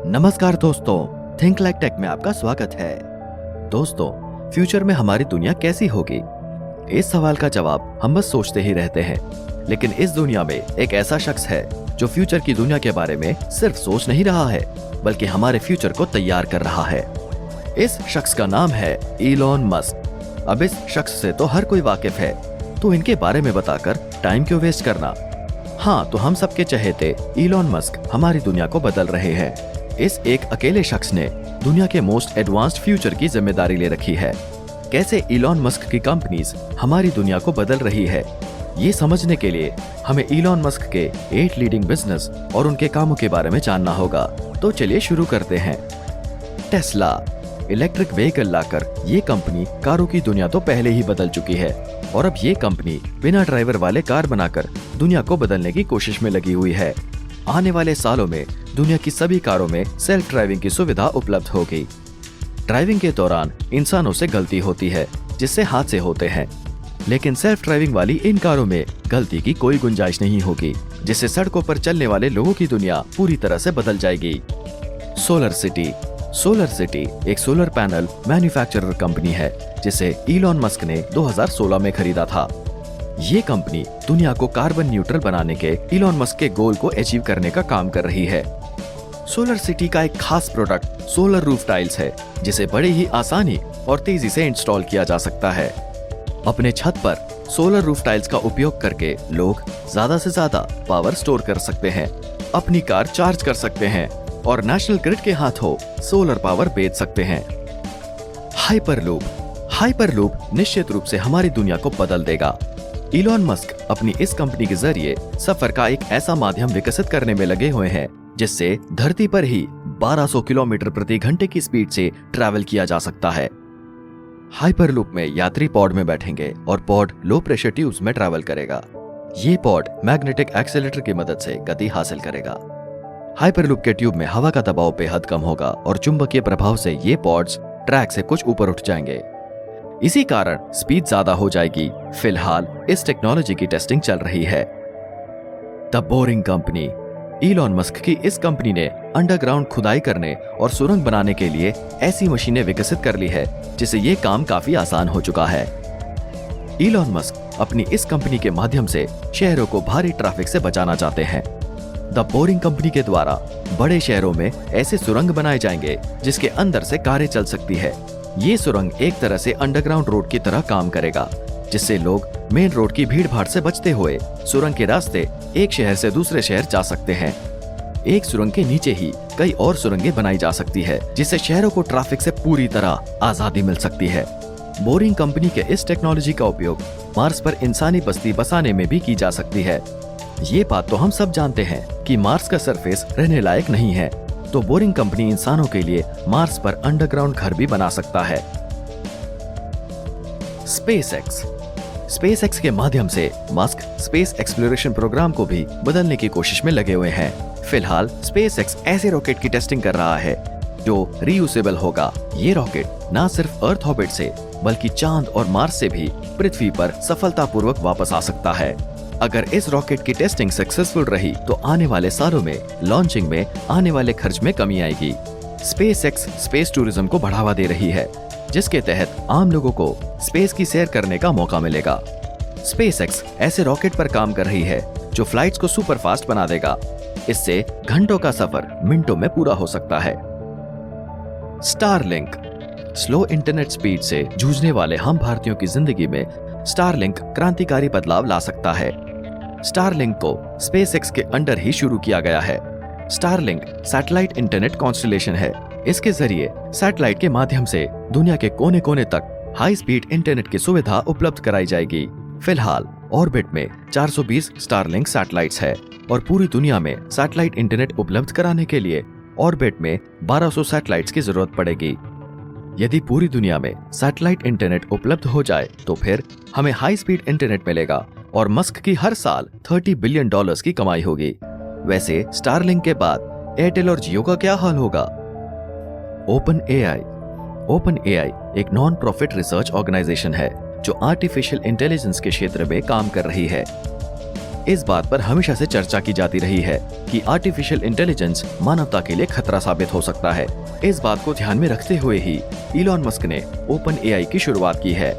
नमस्कार दोस्तों, think like take में आपका स्वागत है। दोस्तों, फ्यूचर में हमारी दुनिया कैसी होगी? इस सवाल का जवाब हम बस सोचते ही रहते हैं, लेकिन इस दुनिया में एक ऐसा शख्स है जो फ्यूचर की दुनिया के बारे में सिर्फ सोच नहीं रहा है, बल्कि हमारे फ्यूचर को तैयार कर रहा है। इस शख्स का नाम है इलॉन मस्क। अब इस शख्स से तो हर कोई वाकिफ है, तो इनके बारे में बताकर टाइम क्यों वेस्ट करना। हाँ, तो हम सबके चहेते इलॉन मस्क हमारी दुनिया को बदल रहे हैं। इस एक अकेले शख्स ने दुनिया के मोस्ट एडवांस्ड फ्यूचर की जिम्मेदारी ले रखी है। कैसे इलॉन मस्क की कंपनीज हमारी दुनिया को बदल रही है, ये समझने के लिए हमें इलॉन मस्क के 8 लीडिंग बिजनेस और उनके कामों के बारे में जानना होगा। तो चलिए शुरू करते हैं। टेस्ला इलेक्ट्रिक व्हीकल लाकर ये कंपनी कारों की दुनिया तो पहले ही बदल चुकी है, और अब ये कंपनी बिना ड्राइवर वाले कार बनाकर दुनिया को बदलने की कोशिश में लगी हुई है। आने वाले सालों में दुनिया की सभी कारों में सेल्फ ड्राइविंग की सुविधा उपलब्ध होगी। ड्राइविंग के दौरान इंसानों से गलती होती है, जिससे हादसे होते हैं, लेकिन सेल्फ ड्राइविंग वाली इन कारों में गलती की कोई गुंजाइश नहीं होगी, जिससे सड़कों पर चलने वाले लोगों की दुनिया पूरी तरह से बदल जाएगी। सोलर सिटी एक सोलर पैनल मैन्युफैक्चरर कंपनी है, जिसे इलॉन मस्क ने 2016 में खरीदा था। ये कंपनी दुनिया को कार्बन न्यूट्रल बनाने के इलॉन मस्क के गोल को अचीव करने का काम कर रही है। सोलर सिटी का एक खास प्रोडक्ट सोलर रूफ टाइल्स है, जिसे बड़े ही आसानी और तेजी से इंस्टॉल किया जा सकता है। अपने छत पर सोलर रूफ टाइल्स का उपयोग करके लोग ज्यादा से ज्यादा पावर स्टोर कर सकते हैं, अपनी कार चार्ज कर सकते हैं और नेशनल ग्रिड के हाथों सोलर पावर बेच सकते हैं। हाइपरलूप निश्चित रूप से हमारी दुनिया को बदल देगा। इलॉन मस्क अपनी इस कंपनी के जरिए सफर का एक ऐसा माध्यम विकसित करने में लगे हुए हैं, जिससे धरती पर ही 1200 किलोमीटर प्रति घंटे की स्पीड से ट्रैवल किया जा सकता है। हाइपरलूप में यात्री पॉड में बैठेंगे और पॉड लो प्रेशर ट्यूब्स में ट्रैवल करेगा। ये पॉड मैग्नेटिक एक्सेलेरेटर की मदद से गति हासिल करेगा। हाइपरलूप के ट्यूब में हवा का दबाव बेहद कम होगा और चुंबकीय प्रभाव से ये पॉड्स ट्रैक से कुछ ऊपर उठ जाएंगे। इसी कारण स्पीड ज्यादा हो जाएगी। फिलहाल इस टेक्नोलॉजी की टेस्टिंग चल रही है। The boring company Elon Musk की इस कंपनी ने अंडरग्राउंड खुदाई करने और सुरंग बनाने के लिए ऐसी मशीनें विकसित कर ली है, जिससे ये काम काफी आसान हो चुका है। इलॉन मस्क अपनी इस कंपनी के माध्यम से शहरों को भारी ट्रैफिक से बचाना चाहते हैं। द बोरिंग कंपनी के द्वारा बड़े शहरों में ऐसे सुरंग बनाए जाएंगे जिसके अंदर से कारें चल सकती है। ये सुरंग एक तरह से अंडरग्राउंड रोड की तरह काम करेगा, जिससे लोग मेन रोड की भीड़ भाड़ से बचते हुए सुरंग के रास्ते एक शहर से दूसरे शहर जा सकते हैं। एक सुरंग के नीचे ही कई और सुरंगें बनाई जा सकती है, जिससे शहरों को ट्रैफिक से पूरी तरह आजादी मिल सकती है। बोरिंग कंपनी के इस टेक्नोलॉजी का उपयोग मार्स पर इंसानी बस्ती बसाने में भी की जा सकती है। ये बात तो हम सब जानते हैं कि मार्स का सरफेस रहने लायक नहीं है, तो बोरिंग कंपनी इंसानों के लिए मार्स पर अंडरग्राउंड घर भी बना सकता है। स्पेसएक्स के माध्यम से मस्क स्पेस एक्सप्लोरेशन प्रोग्राम को भी बदलने की कोशिश में लगे हुए हैं। फिलहाल स्पेसएक्स ऐसे रॉकेट की टेस्टिंग कर रहा है जो रीयूजेबल होगा। ये रॉकेट न सिर्फ अर्थ ऑर्बिट से बल्कि चांद और मार्स से भी पृथ्वी पर सफलतापूर्वक वापस आ सकता है। अगर इस रॉकेट की टेस्टिंग सक्सेसफुल रही तो आने वाले सालों में लॉन्चिंग में आने वाले खर्च में कमी आएगी। स्पेसएक्स स्पेस टूरिज्म को बढ़ावा दे रही है, जिसके तहत आम लोगों को स्पेस की सैर करने का मौका मिलेगा। स्पेसएक्स ऐसे रॉकेट पर काम कर रही है जो फ्लाइट्स को सुपर फास्ट बना देगा। इससे घंटों का सफर मिनटों में पूरा हो सकता है। स्टारलिंक स्लो इंटरनेट स्पीड से जूझने वाले हम भारतीयों की जिंदगी में स्टारलिंक क्रांतिकारी बदलाव ला सकता है। स्टारलिंक को स्पेसएक्स के अंडर ही शुरू किया गया है। स्टारलिंक सैटेलाइट इंटरनेट कॉन्स्टलेशन है। इसके जरिए सैटेलाइट के माध्यम से दुनिया के कोने कोने तक हाई स्पीड इंटरनेट की सुविधा उपलब्ध कराई जाएगी। फिलहाल ऑर्बिट में 420 स्टारलिंक सैटेलाइट्स है और पूरी दुनिया में सैटेलाइट इंटरनेट उपलब्ध कराने के लिए ऑर्बिट में 1200 सैटेलाइट्स की जरूरत पड़ेगी। यदि पूरी दुनिया में सैटेलाइट इंटरनेट उपलब्ध हो जाए तो फिर हमें हाई स्पीड इंटरनेट मिलेगा और मस्क की हर साल $30 बिलियन की कमाई होगी। वैसे स्टारलिंक के बाद एयरटेल और जियो का क्या हाल होगा? ओपन एआई एक नॉन प्रॉफिट रिसर्च ऑर्गेनाइजेशन है जो आर्टिफिशियल इंटेलिजेंस के क्षेत्र में काम कर रही है। इस बात पर हमेशा से चर्चा की जाती रही है कि आर्टिफिशियल इंटेलिजेंस मानवता के लिए खतरा साबित हो सकता है। इस बात को ध्यान में रखते हुए ही इलॉन मस्क ने ओपन एआई की शुरुआत की है।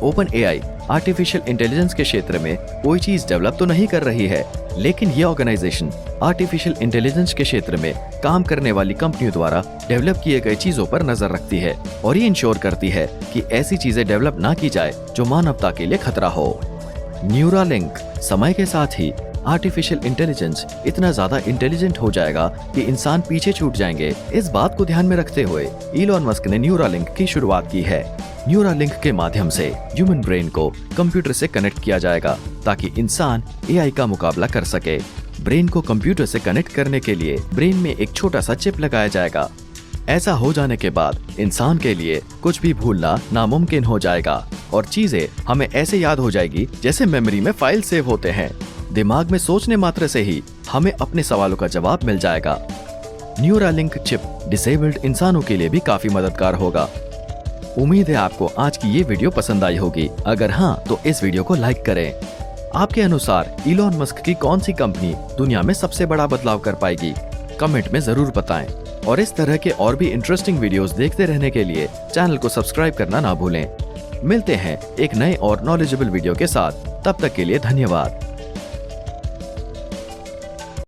ओपन एआई आर्टिफिशियल इंटेलिजेंस के क्षेत्र में कोई चीज डेवलप तो नहीं कर रही है, लेकिन ये ऑर्गेनाइजेशन आर्टिफिशियल इंटेलिजेंस के क्षेत्र में काम करने वाली कंपनियों द्वारा डेवलप किए गए चीजों पर नजर रखती है और ये इंश्योर करती है कि ऐसी चीजें डेवलप ना की जाए जो मानवता के लिए खतरा हो। न्यूरालिंक समय के साथ ही आर्टिफिशियल इंटेलिजेंस इतना ज्यादा इंटेलिजेंट हो जाएगा कि इंसान पीछे छूट जाएंगे। इस बात को ध्यान में रखते हुए इलॉन मस्क ने न्यूरालिंक की शुरुआत की है। न्यूरालिंक के माध्यम से ह्यूमन ब्रेन को कंप्यूटर से कनेक्ट किया जाएगा ताकि इंसान एआई का मुकाबला कर सके। ब्रेन को कंप्यूटर से कनेक्ट करने के लिए ब्रेन में एक छोटा सा चिप लगाया जाएगा। ऐसा हो जाने के बाद इंसान के लिए कुछ भी भूलना नामुमकिन हो जाएगा और चीजें हमें ऐसे याद हो जाएगी जैसे मेमोरी में फाइल सेव होते हैं। दिमाग में सोचने मात्र से ही हमें अपने सवालों का जवाब मिल जाएगा। न्यूरालिंक चिप डिसेबल्ड इंसानों के लिए भी काफी मददगार होगा। उम्मीद है आपको आज की ये वीडियो पसंद आई होगी। अगर हाँ तो इस वीडियो को लाइक करें। आपके अनुसार इलॉन मस्क की कौन सी कंपनी दुनिया में सबसे बड़ा बदलाव कर पाएगी? कमेंट में जरूर बताएं और इस तरह के और भी इंटरेस्टिंग वीडियोस देखते रहने के लिए चैनल को सब्सक्राइब करना ना भूलें। मिलते हैं एक नए और नॉलेजेबल वीडियो के साथ। तब तक के लिए धन्यवाद।